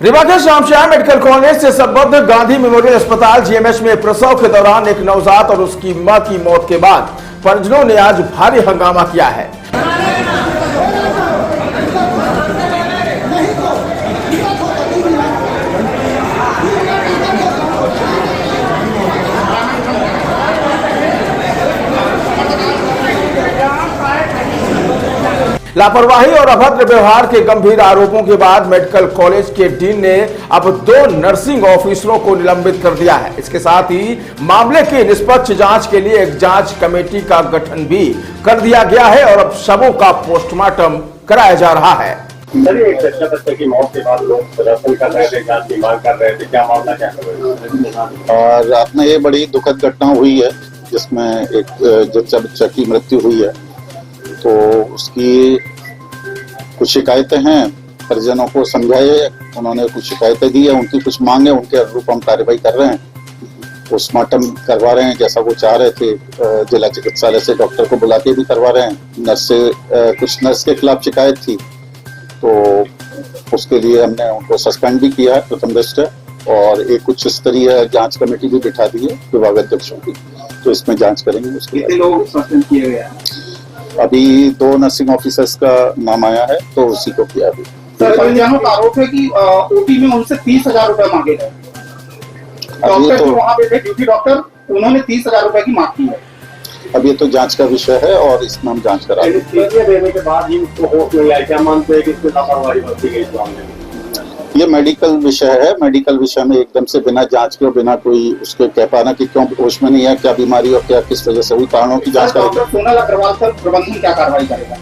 रीवा के Shyam medical college से संबद्ध गांधी मेमोरियल अस्पताल जीएमएच में प्रसव के दौरान एक नवजात और उसकी मां की मौत के बाद परिजनों ने आज भारी हंगामा किया है। लापरवाही और अभद्र व्यवहार के गंभीर आरोपों के बाद मेडिकल कॉलेज के डीन ने अब 2 नर्सिंग ऑफिसरों को निलंबित कर दिया है। इसके साथ ही मामले की निष्पक्ष जांच के लिए एक जांच कमेटी का गठन भी कर दिया गया है और अब शवों का पोस्टमार्टम कराया जा रहा है। एक बच्चे की मौत के बाद लोग प्रदर्शन कर रहे थे, जांच की मांग कर रहे थे, क्या मामला क्या है? और रात में ये बड़ी दुखद घटना हुई है जिसमें एक जच्चा बच्चा की मृत्यु हुई है। तो उसकी कुछ शिकायतें हैं, परिजनों को समझाए, उन्होंने कुछ शिकायतें दी है, उनकी कुछ मांगे, उनके अनुरूप हम कार्रवाई कर रहे हैं, पोस्टमार्टम करवा रहे हैं जैसा वो चाह रहे थे। जिला चिकित्सालय से डॉक्टर को बुला के भी करवा रहे हैं। नर्स से कुछ नर्स के खिलाफ शिकायत थी तो उसके लिए हमने उनको सस्पेंड भी किया है प्रथम दृष्टया, और एक उच्च स्तरीय जांच कमेटी भी बिठा दी है विभाग अध्यक्षों की, तो इसमें जांच करेंगे। उसके कितने लोग सस्पेंड किए गए हैं? अभी 2 नर्सिंग ऑफिसर्स का नाम आया है तो उसी को किया अभी। परिजनों का आरोप है कि ओटी में उनसे 30,000 रुपए मांगे गए। डॉक्टर जो वहाँ पे थे ड्यूटी डॉक्टर, उन्होंने 30,000 रुपए की मांग की है। अब ये तो जांच का विषय है और इसमें हम जांच करा रहे हैं। देने के बाद ही उसको होश नहीं आया, क्या मानते हैं कि इसमें लापरवाही बरती गई इस मामले में? ये मेडिकल विषय है, मेडिकल विषय में एकदम से बिना जांच के, बिना कोई उसके कह पाना कि क्यों होश में नहीं है, क्या बीमारी और क्या किस वजह से हुई, कारणों की जांच करेगा। सोनल अग्रवाल सर प्रबंधन क्या कार्रवाई करेगा?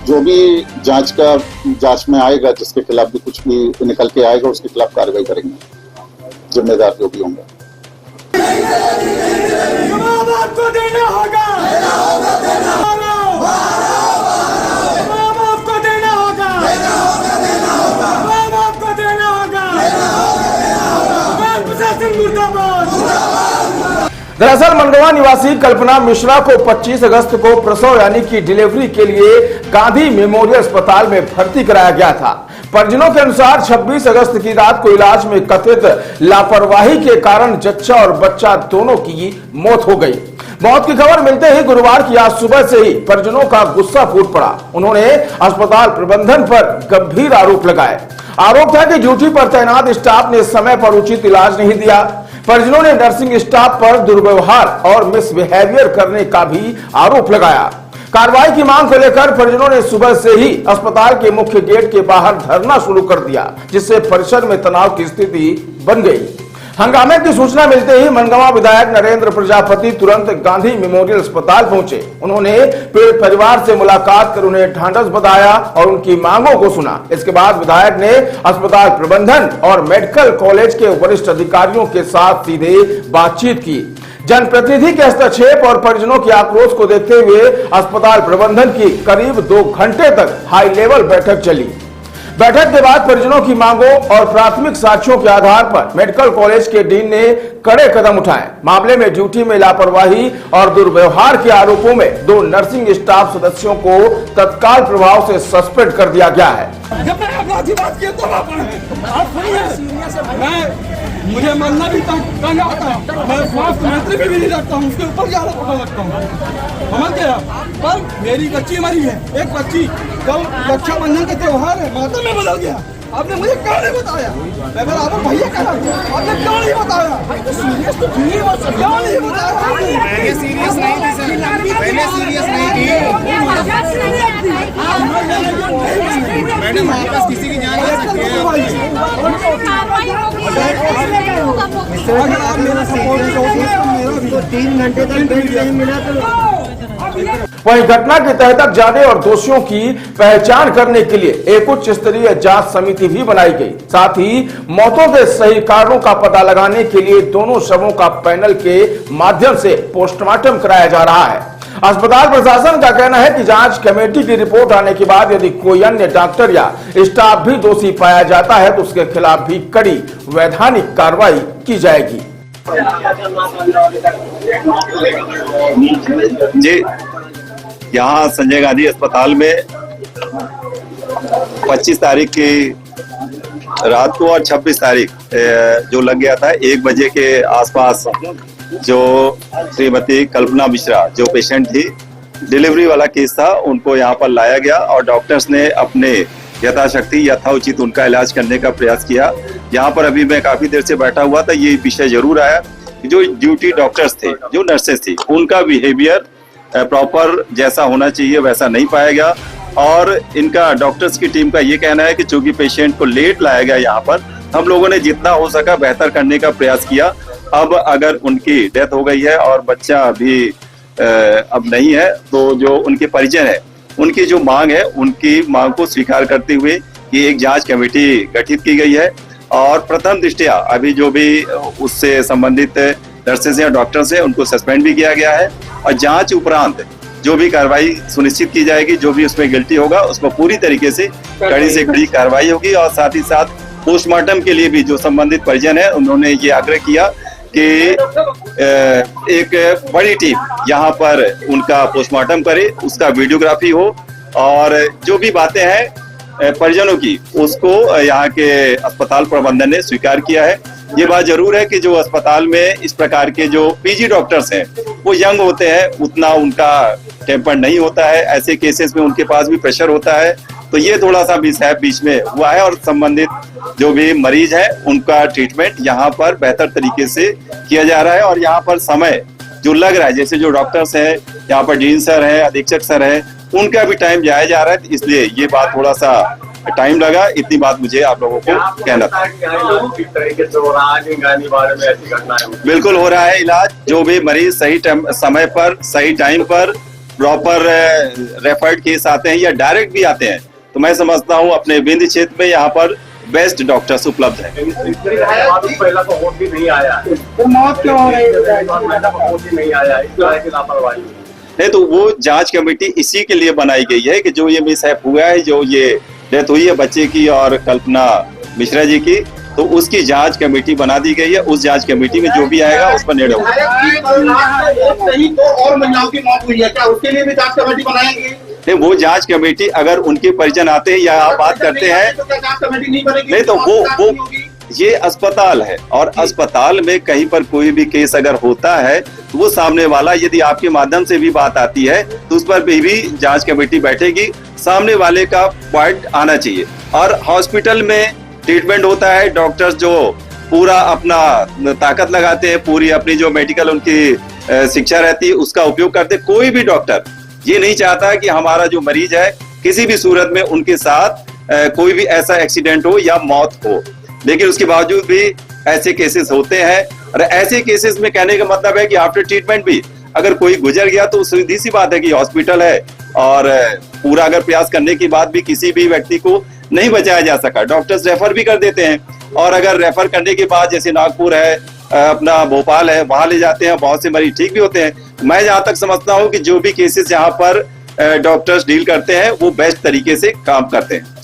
जो भी जांच में आएगा, जिसके खिलाफ भी कुछ भी निकल के आएगा, उसके खिलाफ कार्रवाई करेंगे, जिम्मेदार जो भी होंगे। आपको देना होगा, दरअसल मनगवा निवासी कल्पना मिश्रा को 25 अगस्त को प्रसव यानी कि डिलीवरी के लिए गांधी मेमोरियल अस्पताल में भर्ती कराया गया था। परिजनों के अनुसार 26 अगस्त की रात को इलाज में कथित लापरवाही के कारण जच्चा और बच्चा दोनों की मौत हो गई। मौत की खबर मिलते ही गुरुवार की आज सुबह से ही परिजनों का गुस्सा फूट पड़ा। उन्होंने अस्पताल प्रबंधन पर गंभीर आरोप लगाए। आरोप था कि ड्यूटी पर तैनात स्टाफ ने समय पर उचित इलाज नहीं दिया। परिजनों ने नर्सिंग स्टाफ पर दुर्व्यवहार और मिसबिहेवियर करने का भी आरोप लगाया। कार्रवाई की मांग को लेकर परिजनों ने सुबह से ही अस्पताल के मुख्य गेट के बाहर धरना शुरू कर दिया, जिससे परिसर में तनाव की स्थिति बन गई। हंगामे की सूचना मिलते ही मनगवा विधायक नरेंद्र प्रजापति तुरंत गांधी मेमोरियल अस्पताल पहुंचे। उन्होंने पीड़ित परिवार से मुलाकात कर उन्हें ढांढस बंधाया और उनकी मांगों को सुना। इसके बाद विधायक ने अस्पताल प्रबंधन और मेडिकल कॉलेज के वरिष्ठ अधिकारियों के साथ सीधे बातचीत की। जनप्रतिनिधि के हस्तक्षेप और परिजनों के आक्रोश को देखते हुए अस्पताल प्रबंधन की करीब 2 घंटे तक हाई लेवल बैठक चली। बैठक के बाद परिजनों की मांगों और प्राथमिक साक्ष्यों के आधार पर मेडिकल कॉलेज के डीन ने कड़े कदम उठाए। मामले में ड्यूटी में लापरवाही और दुर्व्यवहार के आरोपों में 2 नर्सिंग स्टाफ सदस्यों को तत्काल प्रभाव से सस्पेंड कर दिया गया है। जब मैंने अपराधी बात किया तो मुझे मरना भी तंग आता है। मैं स्वास्थ्य मंत्री भी नहीं रखता हूँ, उसके ऊपर क्या पता लगता हूँ, समझ गया। पर मेरी बच्ची मरी है, एक बच्ची कल रक्षाबंधन के त्योहार है, माता में बदल गया। आपने मुझे क्यों नहीं बताया? मैं बराबर भैया कह रहा हूँ, आपने क्यों नहीं बताया? सीरियस तो क्यों नहीं बताया? पहले सीरियस नहीं थी सर, पहले सीरियस नहीं थी मैडम। वापस किसी की जान ले सकती है। अगर आप मेरा सपोर्ट करोगे तो 3 घंटे तक बेड नहीं मिला तो। वहीं घटना के तह तक जाने और दोषियों की पहचान करने के लिए एक उच्च स्तरीय जांच समिति भी बनाई गई। साथ ही मौतों के सही कारणों का पता लगाने के लिए दोनों शवों का पैनल के माध्यम से पोस्टमार्टम कराया जा रहा है। अस्पताल प्रशासन का कहना है कि जांच कमेटी की रिपोर्ट आने के बाद यदि कोई अन्य डॉक्टर या स्टाफ भी दोषी पाया जाता है तो उसके खिलाफ भी कड़ी वैधानिक कार्रवाई की जाएगी। जी, यहाँ संजय गांधी अस्पताल में 25 तारीख की रात को और 26 तारीख जो लग गया था 1 बजे के आसपास, जो श्रीमती कल्पना मिश्रा जो पेशेंट थी, डिलीवरी वाला केस था, उनको यहाँ पर लाया गया और डॉक्टर्स ने अपने यथाशक्ति यथाउचित उनका इलाज करने का प्रयास किया। यहाँ पर अभी मैं काफी देर से बैठा हुआ था, ये विषय जरूर आया कि जो ड्यूटी डॉक्टर्स थे, जो नर्सेस थी, उनका बिहेवियर प्रॉपर जैसा होना चाहिए वैसा नहीं पाया गया। और इनका डॉक्टर्स की टीम का ये कहना है कि चूंकि पेशेंट को लेट लाया गया यहाँ पर, हम लोगों ने जितना हो सका बेहतर करने का प्रयास किया। अब अगर उनकी डेथ हो गई है और बच्चा भी अब नहीं है, तो जो उनके परिजन है, उनकी जो मांग है, उनकी मांग को स्वीकार करते हुए कि एक जांच कमेटी गठित की गई है और प्रथम दृष्टया अभी जो भी उससे संबंधित नर्सेज या डॉक्टर्स हैं उनको सस्पेंड भी किया गया है और जांच उपरांत जो भी कार्रवाई सुनिश्चित की जाएगी, जो भी उसमें गिल्टी होगा उसमें पूरी तरीके से कड़ी से कड़ी कार्रवाई होगी। और साथ ही साथ पोस्टमार्टम के लिए भी जो संबंधित परिजन है, उन्होंने ये आग्रह किया कि एक बड़ी टीम यहाँ पर उनका पोस्टमार्टम करे, उसका वीडियोग्राफी हो और जो भी बातें हैं परिजनों की, उसको यहाँ के अस्पताल प्रबंधन ने स्वीकार किया है। ये बात जरूर है कि जो अस्पताल में इस प्रकार के जो पीजी डॉक्टर्स हैं वो यंग होते हैं, उतना उनका टेम्पर नहीं होता है, ऐसे केसेस में उनके पास भी प्रेशर होता है, तो ये थोड़ा सा मिसहैप बीच में हुआ है और संबंधित जो भी मरीज है उनका ट्रीटमेंट यहाँ पर बेहतर तरीके से किया जा रहा है। और यहाँ पर समय जो लग रहा है, जैसे जो डॉक्टर्स हैं यहाँ पर, डीन सर है, अधीक्षक सर है, उनका भी टाइम जाया जा रहा है, इसलिए ये बात थोड़ा सा टाइम लगा। इतनी बात मुझे आप लोगों को कहना था। बिल्कुल हो रहा है इलाज, जो भी मरीज सही समय पर, सही टाइम पर प्रॉपर रेफर्ड केस आते हैं या डायरेक्ट भी आते हैं, तो मैं समझता हूँ अपने विंध्य क्षेत्र में यहाँ पर बेस्ट डॉक्टर्स उपलब्ध हैं। पहला तो वोट भी नहीं आया, तो मौत क्यों हो रही है? वोट भी नहीं आया, इस तरह की लापरवाही नहीं, तो वो जांच कमेटी इसी के लिए बनाई गई है कि जो ये मिसहैप हुआ है, जो ये डेथ हुई है बच्चे की और कल्पना मिश्रा जी की, तो उसकी जांच कमेटी बना दी गई है। उस जांच कमेटी में जो भी आएगा उस पर निर्णय होगा। नहीं तो और महिलाओं की मौत हुई है, क्या उसके लिए भी जांच कमेटी बनाएंगे? नहीं, वो जांच कमेटी अगर उनके परिजन आते हैं या बात करते हैं, तो क्या जांच कमेटी नहीं बनेगी? नहीं तो वो ये अस्पताल है और अस्पताल में कहीं पर कोई भी केस अगर होता है तो वो सामने वाला, यदि आपके माध्यम से भी बात आती है तो उस पर भी जांच कमेटी बैठेगी, सामने वाले का पॉइंट आना चाहिए। और हॉस्पिटल में ट्रीटमेंट होता है, डॉक्टर्स जो पूरा अपना ताकत लगाते हैं, पूरी अपनी जो मेडिकल उनकी शिक्षा रहती है उसका उपयोग करते हैं। कोई भी डॉक्टर ये नहीं चाहता कि हमारा जो मरीज है किसी भी सूरत में उनके साथ कोई भी ऐसा एक्सीडेंट हो या मौत हो, लेकिन उसके बावजूद भी ऐसे केसेस होते हैं। और ऐसे केसेस में कहने का मतलब है कि आफ्टर ट्रीटमेंट भी अगर कोई गुजर गया तो सीधी सी बात है कि हॉस्पिटल है और पूरा अगर प्रयास करने के बाद भी किसी भी व्यक्ति को नहीं बचाया जा सका, डॉक्टर्स रेफर भी कर देते हैं। और अगर रेफर करने के बाद जैसे नागपुर है, अपना भोपाल है, वहां ले जाते हैं, बहुत से मरीज ठीक भी होते हैं। मैं जहां तक समझता हूं कि जो भी केसेस यहाँ पर डॉक्टर्स डील करते हैं वो बेस्ट तरीके से काम करते हैं।